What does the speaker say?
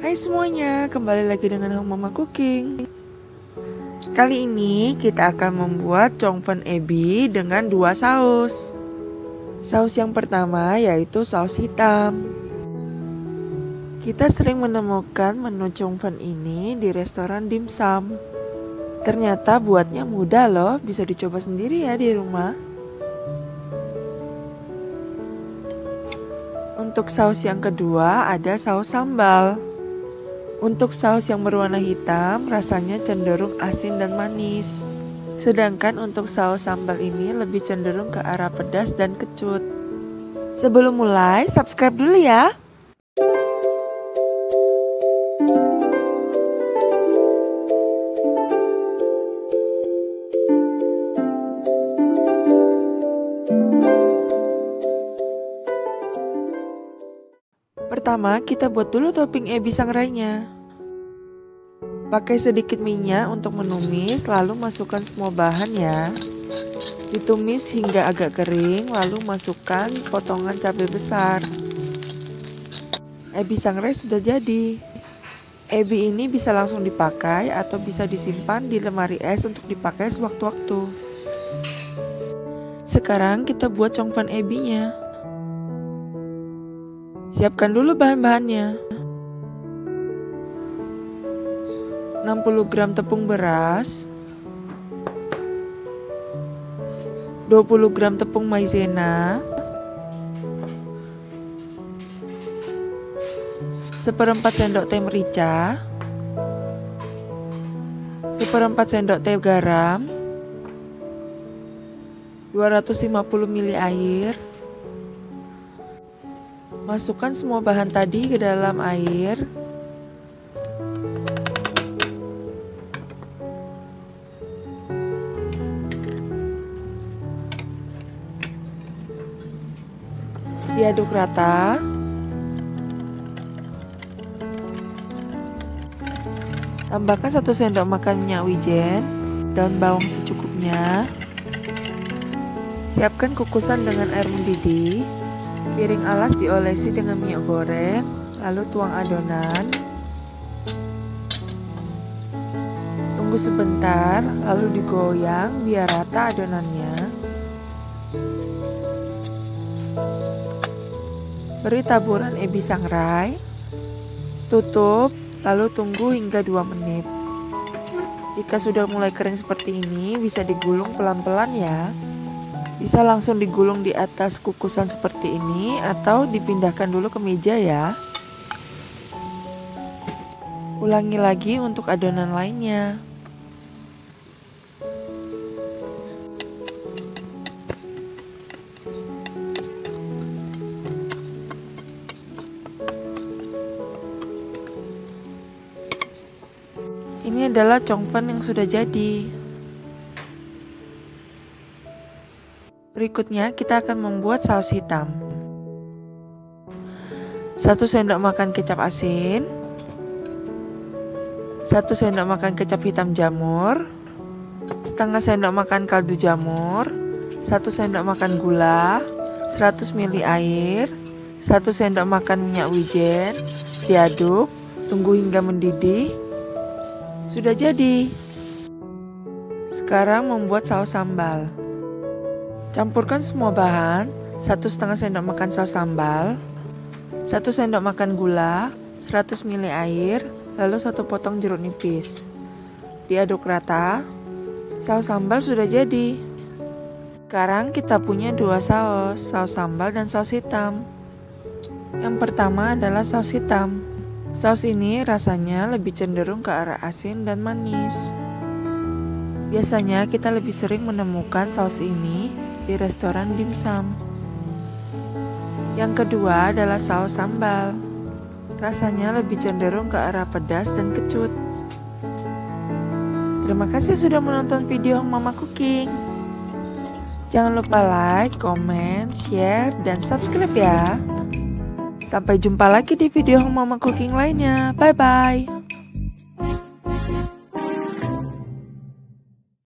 Hai semuanya, kembali lagi dengan Hong Mama Cooking. Kali ini kita akan membuat congfen ebi dengan dua saus. Saus yang pertama yaitu saus hitam. Kita sering menemukan menu congfen ini di restoran dimsum. Ternyata buatnya mudah loh, bisa dicoba sendiri ya di rumah. Untuk saus yang kedua ada saus sambal. Untuk saus yang berwarna hitam, rasanya cenderung asin dan manis. Sedangkan untuk saus sambal ini lebih cenderung ke arah pedas dan kecut. Sebelum mulai, subscribe dulu ya. Pertama, kita buat dulu topping ebi sangrainya. Pakai sedikit minyak untuk menumis, lalu masukkan semua bahan ya. Ditumis hingga agak kering, lalu masukkan potongan cabai besar. Ebi sangrai sudah jadi. Ebi ini bisa langsung dipakai atau bisa disimpan di lemari es untuk dipakai sewaktu-waktu. Sekarang kita buat congfen ebinya. Siapkan dulu bahan-bahannya. 60 gram tepung beras, 20 gram tepung maizena, 1/4 sendok teh merica, 1/4 sendok teh garam, 250 ml air. Masukkan semua bahan tadi ke dalam air. Diaduk rata. Tambahkan 1 sendok makan minyak wijen, daun bawang secukupnya. Siapkan kukusan dengan air mendidih. Piring alas diolesi dengan minyak goreng, lalu tuang adonan. Tunggu sebentar, lalu digoyang biar rata adonannya. Beri taburan ebi sangrai. Tutup, lalu tunggu hingga 2 menit. Jika sudah mulai kering seperti ini, bisa digulung pelan-pelan ya. Bisa langsung digulung di atas kukusan seperti ini atau dipindahkan dulu ke meja ya. Ulangi lagi untuk adonan lainnya. Ini adalah congfen yang sudah jadi. Berikutnya kita akan membuat saus hitam. 1 sendok makan kecap asin, 1 sendok makan kecap hitam jamur, setengah sendok makan kaldu jamur, 1 sendok makan gula, 100 ml air, 1 sendok makan minyak wijen. Diaduk, tunggu hingga mendidih. Sudah jadi. Sekarang membuat saus sambal. Campurkan semua bahan, 1,5 sendok makan saus sambal, 1 sendok makan gula, 100 ml air, lalu 1 potong jeruk nipis. Diaduk rata. Saus sambal sudah jadi. Sekarang kita punya dua saus sambal dan saus hitam. Yang pertama adalah saus hitam. Saus ini rasanya lebih cenderung ke arah asin dan manis. Biasanya kita lebih sering menemukan saus ini di restoran dimsum. Yang kedua adalah saus sambal. Rasanya lebih cenderung ke arah pedas dan kecut. Terima kasih sudah menonton video Mama Cooking. Jangan lupa like, comment, share, dan subscribe ya. Sampai jumpa lagi di video Mama Cooking lainnya. Bye-bye.